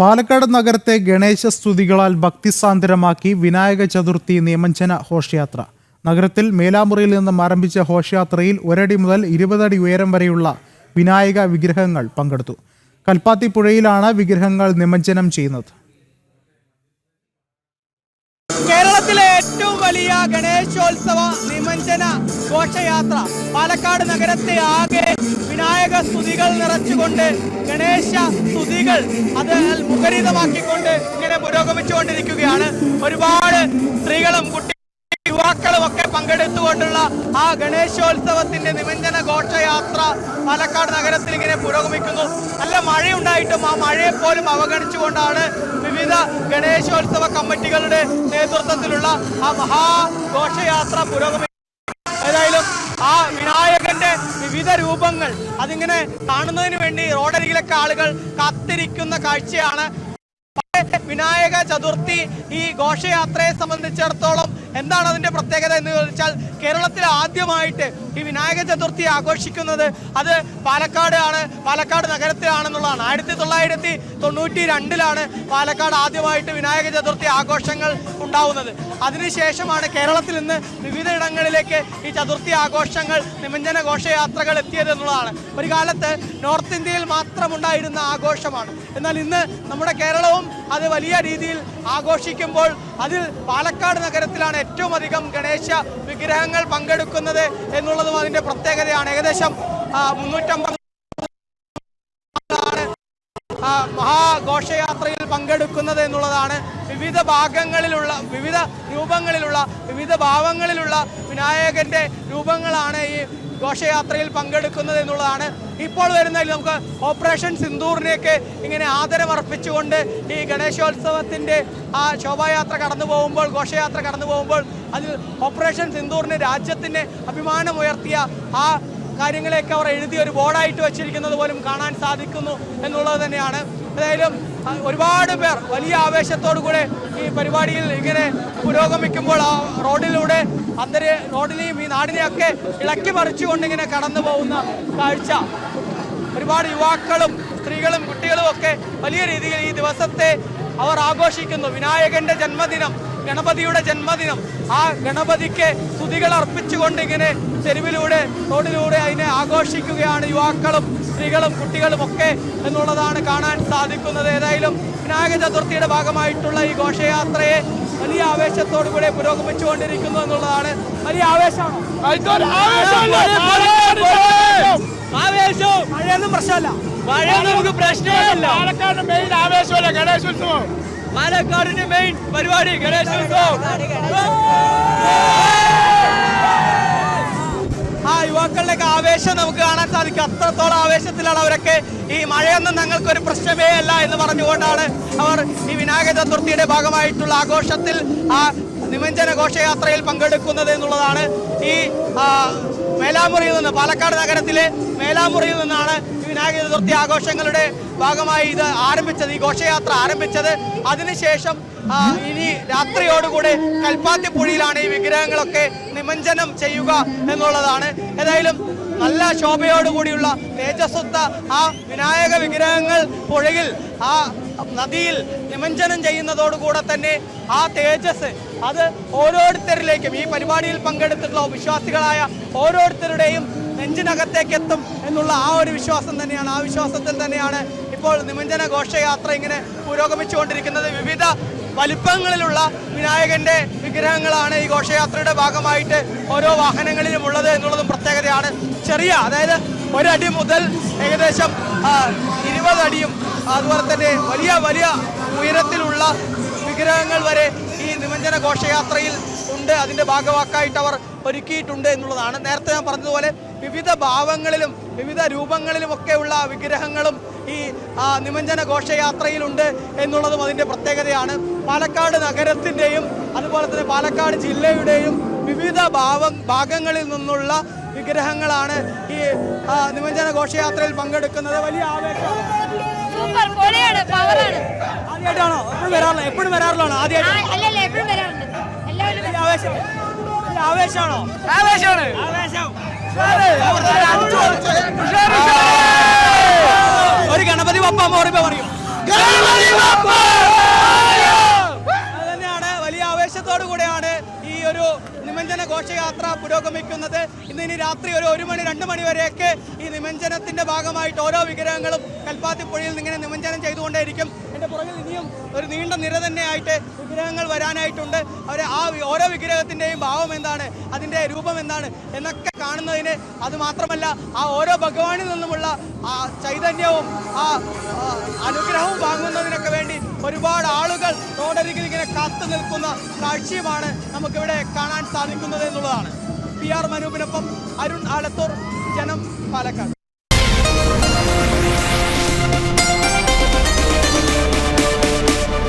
പാലക്കാട് നഗരത്തെ ഗണേശ സ്തുതികളാൽ ഭക്തിസാന്ദ്രമാക്കി വിനായക ചതുർത്ഥി നിമജ്ജന ഘോഷയാത്ര. നഗരത്തിൽ മേലാമുറിയിൽ നിന്നും ആരംഭിച്ച ഘോഷയാത്രയിൽ 1 അടി മുതൽ 20 അടി ഉയരം വരെയുള്ള വിനായക വിഗ്രഹങ്ങൾ പങ്കെടുത്തു. കൽപ്പാത്തി പുഴയിലാണ് വിഗ്രഹങ്ങൾ നിമജ്ജനം ചെയ്യുന്നത്. കേരളത്തിലെ ഏറ്റവും വലിയ ഗണേശോത്സവ നിമജ്ജന ഘോഷയാത്ര പാലക്കാട് നഗരത്തെ ആകെ വിനായക സ്തുതികൾ നിറച്ചുകൊണ്ട് ഗണേശ സ്തുതികൾ അത് മുഖരിതമാക്കിക്കൊണ്ട് ഇങ്ങനെ പുരോഗമിച്ചുകൊണ്ടിരിക്കുകയാണ്. ഒരുപാട് സ്ത്രീകളും യുവാക്കളും ഒക്കെ പങ്കെടുത്തുകൊണ്ടുള്ള ആ ഗണേശോത്സവത്തിന്റെ നിമജ്ജന ഘോഷയാത്ര പാലക്കാട് നഗരത്തിൽ ഇങ്ങനെ പുരോഗമിക്കുന്നു. നല്ല മഴയുണ്ടായിട്ടും ആ മഴയെ പോലും അവഗണിച്ചുകൊണ്ടാണ് വിവിധ ഗണേശോത്സവ കമ്മിറ്റികളുടെ നേതൃത്വത്തിലുള്ള ആ മഹാഘോഷയാത്ര പുരോഗമിക്കുന്നു. ഏതായാലും ആ വിനായകന്റെ വിവിധ രൂപങ്ങൾ അതിങ്ങനെ കാണുന്നതിന് വേണ്ടി റോഡരികിലൊക്കെ ആളുകൾ കാത്തിരിക്കുന്ന കാഴ്ചയാണ്. വിനായക ചതുർത്ഥി ഈ ഘോഷയാത്രയെ സംബന്ധിച്ചിടത്തോളം എന്താണ് അതിന്റെ പ്രത്യേകത എന്ന് ചോദിച്ചാൽ, കേരളത്തിൽ ആദ്യമായിട്ട് ഈ വിനായക ചതുർത്ഥി ആഘോഷിക്കുന്നത് അത് പാലക്കാട് നഗരത്തിലാണെന്നുള്ളതാണ്. 1992 പാലക്കാട് ആദ്യമായിട്ട് വിനായക ചതുർത്ഥി ആഘോഷങ്ങൾ ഉണ്ടാവുന്നത്. അതിനുശേഷമാണ് കേരളത്തിൽ നിന്ന് വിവിധ ഇടങ്ങളിലേക്ക് ഈ ചതുർത്ഥി ആഘോഷങ്ങൾ നിമജ്ജന ഘോഷയാത്രകൾ എത്തിയത് എന്നുള്ളതാണ്. ഒരു കാലത്ത് നോർത്ത് ഇന്ത്യയിൽ മാത്രമുണ്ടായിരുന്ന ആഘോഷമാണ്. എന്നാൽ ഇന്ന് നമ്മുടെ കേരളവും അത് വലിയ രീതിയിൽ ആഘോഷിക്കുമ്പോൾ അതിൽ പാലക്കാട് നഗരത്തിലാണ് ഏറ്റവും അധികം ഗണേശ വിഗ്രഹങ്ങൾ പങ്കെടുക്കുന്നത് എന്നുള്ളതും അതിന്റെ പ്രത്യേകതയാണ്. ഏകദേശം 350 മഹാഘോഷയാത്രയിൽ പങ്കെടുക്കുന്നത് എന്നുള്ളതാണ്. വിവിധ രൂപങ്ങളിലുള്ള വിവിധ ഭാവങ്ങളിലുള്ള വിനായകന്റെ രൂപങ്ങളാണ് ഈ ഘോഷയാത്രയിൽ പങ്കെടുക്കുന്നത് എന്നുള്ളതാണ്. ഇപ്പോൾ വരുന്നതിൽ നമുക്ക് ഓപ്പറേഷൻ സിന്ദൂറിനെയൊക്കെ ഇങ്ങനെ ആദരമർപ്പിച്ചുകൊണ്ട് ഈ ഗണേശോത്സവത്തിന്റെ ആ ശോഭായാത്ര ഘോഷയാത്ര കടന്നു പോകുമ്പോൾ അതിൽ ഓപ്പറേഷൻ സിന്ദൂറിന് രാജ്യത്തിന് അഭിമാനമുയർത്തിയ ആ കാര്യങ്ങളെയൊക്കെ അവർ എഴുതി ഒരു ബോർഡായിട്ട് വെച്ചിരിക്കുന്നത് പോലും കാണാൻ സാധിക്കുന്നു എന്നുള്ളത് തന്നെയാണ്. ഏതായാലും ഒരുപാട് പേർ വലിയ ആവേശത്തോടു കൂടെ ഈ പരിപാടിയിൽ ഇങ്ങനെ പുരോഗമിക്കുമ്പോൾ ആ റോഡിനെയും ഈ നാടിനെയൊക്കെ ഇളക്കി മറിച്ചുകൊണ്ട് ഇങ്ങനെ കടന്നു പോകുന്ന കാഴ്ച ഒരുപാട് യുവാക്കളും സ്ത്രീകളും കുട്ടികളും ഒക്കെ വലിയ രീതിയിൽ ഈ ദിവസത്തെ അവർ ആഘോഷിക്കുന്നു. വിനായകന്റെ ജന്മദിനം, ഗണപതിയുടെ ജന്മദിനം, ആ ഗണപതിക്ക് സ്തുതികൾ അർപ്പിച്ചുകൊണ്ട് ഇങ്ങനെ റോഡിലൂടെ അതിനെ ആഘോഷിക്കുകയാണ് യുവാക്കളും സ്ത്രീകളും കുട്ടികളും ഒക്കെ എന്നുള്ളതാണ് കാണാൻ സാധിക്കുന്നത്. ഏതായാലും വിനായക ചതുർത്ഥിയുടെ ഭാഗമായിട്ടുള്ള ഈ ഘോഷയാത്രയെ വലിയ ആവേശത്തോടു കൂടെ പുരോഗമിച്ചുകൊണ്ടിരിക്കുന്നു എന്നുള്ളതാണ്. വലിയ ആവേശമാണ്. മഴയൊന്നും പ്രശ്നമല്ല, മഴയൊന്നും നമുക്ക് പ്രശ്നമല്ല. പാലക്കാടിന്റെ മെയിൻ ആവേശമല്ല ഗണേശോത്സവം. പാലക്കാടിന്റെ മെയിൻ പരിപാടി ഗണേശോത്സവം. ആ യുവാക്കളുടെയൊക്കെ ആവേശം നമുക്ക് കാണാൻ സാധിക്കും. അത്രത്തോളം ആവേശത്തിലാണ് അവരൊക്കെ. ഈ മഴയൊന്നും ഞങ്ങൾക്കൊരു പ്രശ്നമേ അല്ല എന്ന് പറഞ്ഞുകൊണ്ടാണ് അവർ ഈ വിനായക ചതുർത്ഥിയുടെ ഭാഗമായിട്ടുള്ള ആഘോഷത്തിൽ ആ നിമജ്ജന ഘോഷയാത്രയിൽ പങ്കെടുക്കുന്നത് എന്നുള്ളതാണ്. ഈ പാലക്കാട് നഗരത്തിലെ മേലാമുറിയിൽ നിന്നാണ് വിനായക ചതുർത്ഥി ആഘോഷങ്ങളുടെ ഭാഗമായി ഇത് ആരംഭിച്ചത്, ഈ ഘോഷയാത്ര ആരംഭിച്ചത്. അതിനുശേഷം ഇനി രാത്രിയോടുകൂടെ കൽപ്പാത്തി പുഴയിലാണ് ഈ വിഗ്രഹങ്ങളൊക്കെ നിമജ്ജനം ചെയ്യുക എന്നുള്ളതാണ്. ഏതായാലും നല്ല ശോഭയോടുകൂടിയുള്ള തേജസ്വത്ത ആ വിനായക വിഗ്രഹങ്ങൾ പുഴയിൽ ആ നദിയിൽ നിമജ്ജനം ചെയ്യുന്നതോടുകൂടെ തന്നെ ആ തേജസ് അത് ഓരോരുത്തരിലേക്കും ഈ പരിപാടിയിൽ പങ്കെടുത്തിട്ടുള്ള വിശ്വാസികളായ ഓരോരുത്തരുടെയും നെഞ്ചിനകത്തേക്ക് എത്തും എന്നുള്ള ആ ഒരു വിശ്വാസം തന്നെയാണ്. ആ വിശ്വാസത്തിൽ തന്നെയാണ് ഇപ്പോൾ നിമജ്ജന ഘോഷയാത്ര ഇങ്ങനെ പുരോഗമിച്ചുകൊണ്ടിരിക്കുന്നത്. വിവിധ വലിപ്പങ്ങളിലുള്ള വിനായകന്റെ വിഗ്രഹങ്ങളാണ് ഈ ഘോഷയാത്രയുടെ ഭാഗമായിട്ട് ഓരോ വാഹനങ്ങളിലും ഉള്ളത് എന്നുള്ളതും പ്രത്യേകതയാണ്. അതായത് 1 അടി മുതൽ ഏകദേശം 20 അടിയും അതുപോലെ തന്നെ വലിയ വലിയ ഉയരത്തിലുള്ള വിഗ്രഹങ്ങൾ വരെ ഈ നിമജ്ജന ഘോഷയാത്രയിൽ ഉണ്ട്. അതിന്റെ ഭാഗവാക്കായിട്ട് അവർ ഒരുക്കിയിട്ടുണ്ട് എന്നുള്ളതാണ്. നേരത്തെ ഞാൻ പറഞ്ഞതുപോലെ വിവിധ ഭാവങ്ങളിലും വിവിധ രൂപങ്ങളിലുമൊക്കെയുള്ള വിഗ്രഹങ്ങളും ഈ നിമജ്ജന ഘോഷയാത്രയിലുണ്ട് എന്നുള്ളതും അതിൻ്റെ പ്രത്യേകതയാണ്. പാലക്കാട് നഗരത്തിൻ്റെയും അതുപോലെ തന്നെ പാലക്കാട് ജില്ലയുടെയും വിവിധ ഭാഗങ്ങളിൽ നിന്നുള്ള വിഗ്രഹങ്ങളാണ് ഈ നിമജ്ജന ഘോഷയാത്രയിൽ പങ്കെടുക്കുന്നത്. വലിയ ആവേശമാണ്. ആദ്യമായിട്ടാണോ? എപ്പോഴും വരാറുള്ളതാണോ? ആവേശമാണോ? ആവേശമാണ്. ഒരു ഗണപതി ബപ്പ മോറിപ്പോ പറയും. ഘോഷയാത്ര പുരോഗമിക്കുന്നത്. ഇനി രാത്രി ഒരു 1 മണി 2 മണി വരെയൊക്കെ ഈ നിമഞ്ജനത്തിന്റെ ഭാഗമായിട്ട് ഓരോ വിഗ്രഹങ്ങളും കൽപ്പാത്തിപ്പുഴയിൽ ഇങ്ങനെ നിമഞ്ജനം ചെയ്തുകൊണ്ടേയിരിക്കും. എൻ്റെ പുറകിൽ ഇനിയും ഒരു നീണ്ട നിര തന്നെയായിട്ട് വിഗ്രഹങ്ങൾ വരാനായിട്ടുണ്ട്. ആ ഓരോ വിഗ്രഹത്തിൻ്റെയും ഭാവം എന്താണ്, അതിൻ്റെ രൂപം എന്താണ് എന്നൊക്കെ കാണുന്നതിന്, അതുമാത്രമല്ല ആ ഓരോ ഭഗവാനിൽ നിന്നുമുള്ള ആ ചൈതന്യവും ആ അനുഗ്രഹവും വാങ്ങുന്നതിനൊക്കെ വേണ്ടി ഒരുപാട് ആളുകൾ റോഡരികിൽ ഇങ്ങനെ കാത്തു നിൽക്കുന്ന കാഴ്ചയുമാണ് നമുക്കിവിടെ കാണാൻ സാധിക്കുന്നത് എന്നുള്ളതാണ്. PR മനൂപിനൊപ്പം അരുൺ ആലത്തൂർ, ജനം, പാലക്കാട്.